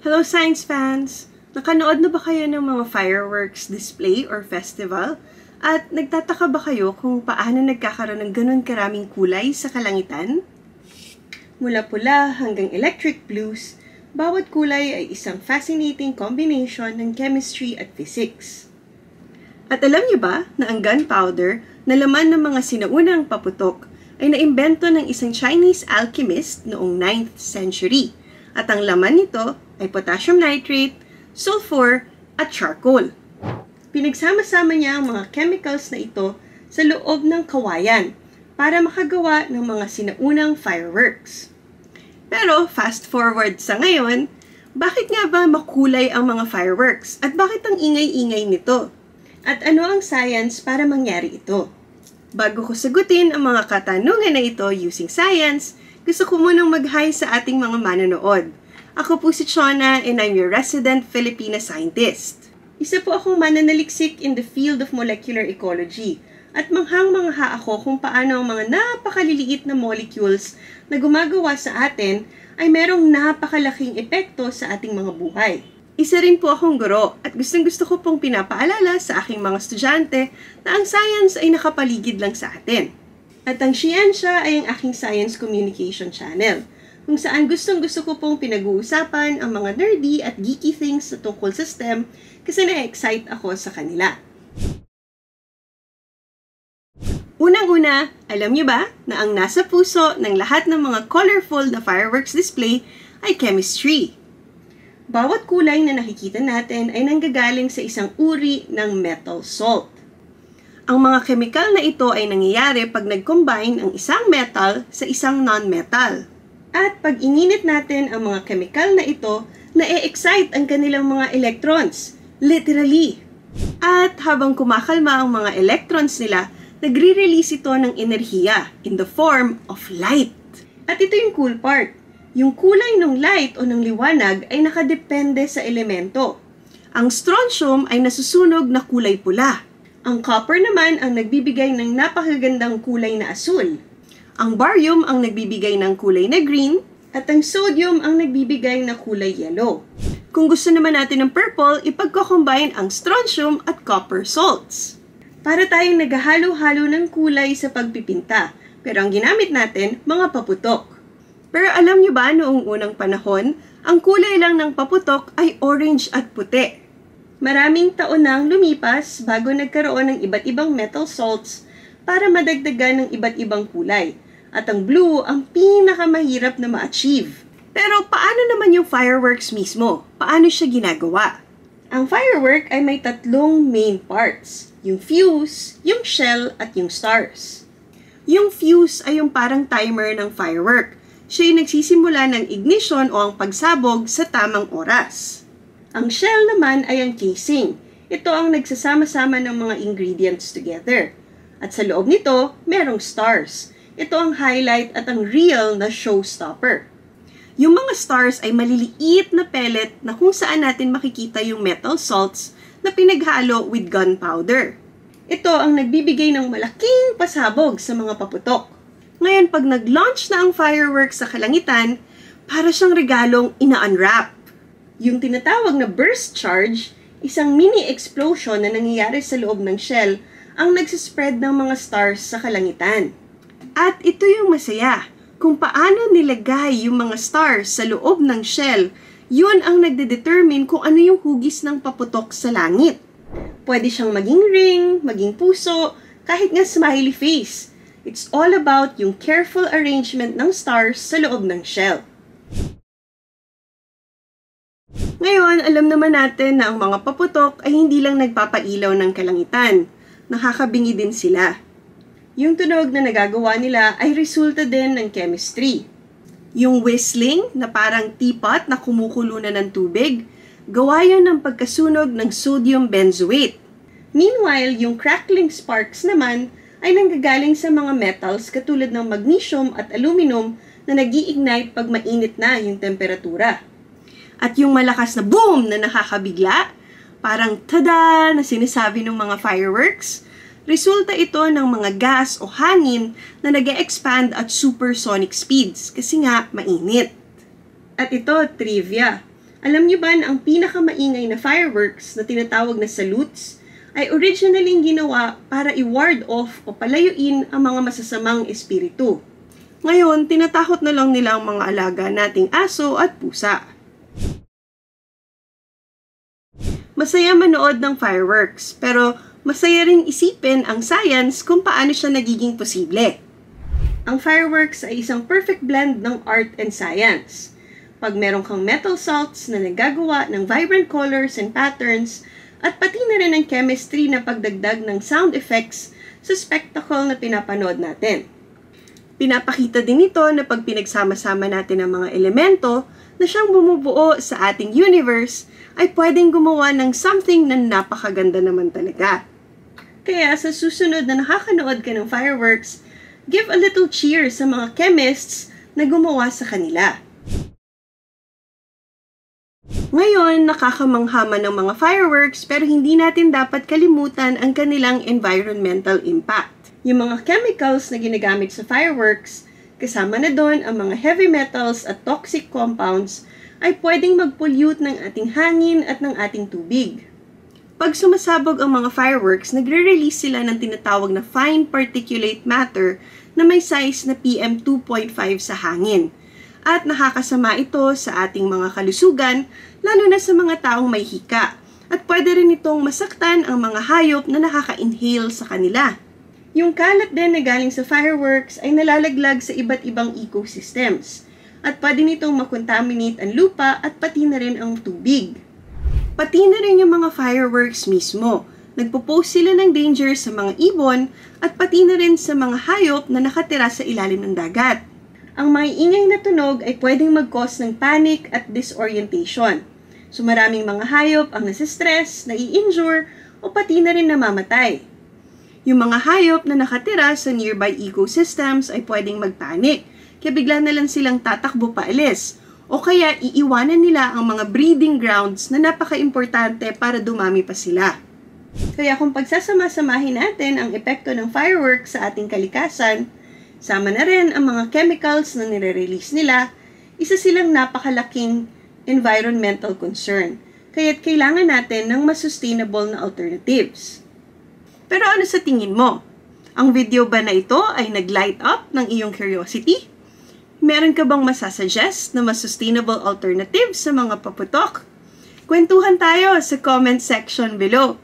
Hello science fans! Nakanood na ba kayo ng mga fireworks display or festival? At nagtataka ba kayo kung paano nagkakaroon ng ganun karaming kulay sa kalangitan? Mula pula hanggang electric blues, bawat kulay ay isang fascinating combination ng chemistry at physics. At alam niyo ba na ang gunpowder na laman ng mga sinaunang paputok ay naimbento ng isang Chinese alchemist noong 9th century? At ang laman nito ay potassium nitrate, sulfur, at charcoal. Pinagsama-sama niya ang mga chemicals na ito sa loob ng kawayan para makagawa ng mga sinaunang fireworks. Pero fast forward sa ngayon, bakit nga ba makulay ang mga fireworks at bakit ang ingay-ingay nito? At ano ang science para mangyari ito? Bago ko sagutin ang mga katanungan na ito using science, gusto ko munang mag-hi sa ating mga manonood. Ako po si Chona and I'm your resident Filipina scientist. Isa po akong mananaliksik in the field of molecular ecology at manghang-mangha ako kung paano ang mga napakaliliit na molecules na gumagawa sa atin ay merong napakalaking epekto sa ating mga buhay. Isa rin po akong guro at gustong-gusto ko pong pinapaalala sa aking mga estudyante na ang science ay nakapaligid lang sa atin. At ang Siyensya ay ang aking science communication channel, kung saan gustong-gusto ko pong pinag-uusapan ang mga nerdy at geeky things sa tungkol sa STEM kasi na-excite ako sa kanila. Unang-una, alam niyo ba na ang nasa puso ng lahat ng mga colorful na fireworks display ay chemistry? Bawat kulay na nakikita natin ay nanggagaling sa isang uri ng metal salt. Ang mga chemical na ito ay nangyayari pag nag-combine ang isang metal sa isang non-metal. At pag ininit natin ang mga chemical na ito, na-excite ang kanilang mga electrons, literally. At habang kumakalma ang mga electrons nila, nagre-release ito ng enerhiya in the form of light. At ito yung cool part. Yung kulay ng light o ng liwanag ay nakadepende sa elemento. Ang strontium ay nasusunog na kulay pula. Ang copper naman ang nagbibigay ng napakagandang kulay na asul. Ang barium ang nagbibigay ng kulay na green at ang sodium ang nagbibigay ng kulay yellow. Kung gusto naman natin ng purple, ipagko-combine ang strontium at copper salts. Para tayong naghahalo-halo ng kulay sa pagpipinta, pero ang ginamit natin, mga paputok. Pero alam niyo ba noong unang panahon, ang kulay lang ng paputok ay orange at puti. Maraming taon nang lumipas bago nagkaroon ng iba't ibang metal salts para madagdagan ng iba't ibang kulay. At ang blue ang pinakamahirap na ma-achieve. Pero paano naman yung fireworks mismo? Paano siya ginagawa? Ang firework ay may tatlong main parts. Yung fuse, yung shell, at yung stars. Yung fuse ay yung parang timer ng firework. Siya yung nagsisimula ng ignition o ang pagsabog sa tamang oras. Ang shell naman ay ang casing. Ito ang nagsasama-sama ng mga ingredients together. At sa loob nito, merong stars. Ito ang highlight at ang real na showstopper. Yung mga stars ay maliliit na pellet na kung saan natin makikita yung metal salts na pinaghalo with gunpowder. Ito ang nagbibigay ng malaking pasabog sa mga paputok. Ngayon, pag nag-launch na ang fireworks sa kalangitan, para siyang regalong ina-unwrap. Yung tinatawag na burst charge, isang mini explosion na nangyayari sa loob ng shell, ang nagsispread ng mga stars sa kalangitan. At ito yung masaya, kung paano nilagay yung mga stars sa loob ng shell, yun ang nagdedetermine kung ano yung hugis ng paputok sa langit. Pwede siyang maging ring, maging puso, kahit nga smiley face. It's all about yung careful arrangement ng stars sa loob ng shell. Ngayon, alam naman natin na ang mga paputok ay hindi lang nagpapailaw ng kalangitan. Nakakabingi din sila. Yung tunog na nagagawa nila ay resulta din ng chemistry. Yung whistling na parang teapot na kumukulo na ng tubig, gawa yun ng pagkasunog ng sodium benzoate. Meanwhile, yung crackling sparks naman ay nanggagaling sa mga metals katulad ng magnesium at aluminum na nag-i-ignite pag mainit na yung temperatura. At yung malakas na boom na nakakabigla, parang tada na sinasabi ng mga fireworks, resulta ito ng mga gas o hangin na nag-e-expand at supersonic speeds kasi nga mainit. At ito, trivia. Alam niyo ba na ang pinakamaingay na fireworks na tinatawag na salutes ay originally ginawa para i-ward off o palayuin ang mga masasamang espiritu. Ngayon, tinatakot na lang nila ang mga alaga nating aso at pusa. Masaya manood ng fireworks, pero masaya ring isipin ang science kung paano siya nagiging posible. Ang fireworks ay isang perfect blend ng art and science. Pag meron kang metal salts na nagagawa ng vibrant colors and patterns, at pati na rin ang chemistry na pagdagdag ng sound effects sa spectacle na pinapanood natin. Pinapakita din ito na pag pinagsama-sama natin ang mga elemento na siyang bumubuo sa ating universe, ay pwedeng gumawa ng something na napakaganda naman talaga. Kaya sa susunod na nakakanood ka ng fireworks, give a little cheer sa mga chemists na gumawa sa kanila. Ngayon, nakakamangha ng mga fireworks pero hindi natin dapat kalimutan ang kanilang environmental impact. Yung mga chemicals na ginagamit sa fireworks, kasama na doon ang mga heavy metals at toxic compounds, ay pwedeng mag-pollute ng ating hangin at ng ating tubig. Pag sumasabog ang mga fireworks, nagre-release sila ng tinatawag na fine particulate matter na may size na PM2.5 sa hangin. At nakakasama ito sa ating mga kalusugan, lalo na sa mga taong may hika. At pwede rin itong masaktan ang mga hayop na nakaka-inhale sa kanila. Yung kalat din na galing sa fireworks ay nalalaglag sa iba't ibang ecosystems. At pwede nitong makontaminate ang lupa at pati na rin ang tubig. Pati na rin yung mga fireworks mismo. Nagpo-pose sila ng danger sa mga ibon at pati na rin sa mga hayop na nakatira sa ilalim ng dagat. Ang mga ingay na tunog ay pwedeng mag-cause ng panic at disorientation. So maraming mga hayop ang nasistress, nai-injure, o pati na rin namamatay. Yung mga hayop na nakatira sa nearby ecosystems ay pwedeng magpanic, kaya bigla na lang silang tatakbo paalis, o kaya iiwanan nila ang mga breeding grounds na napaka-importante para dumami pa sila. Kaya kung pagsasama-samahin natin ang epekto ng fireworks sa ating kalikasan, sama na rin ang mga chemicals na nire-release nila, isa silang napakalaking environmental concern. Kaya't kailangan natin ng mas sustainable na alternatives. Pero ano sa tingin mo? Ang video ba na ito ay nag-light up ng iyong curiosity? Meron ka bang masasuggest na mas sustainable alternatives sa mga paputok? Kwentuhan tayo sa comment section below.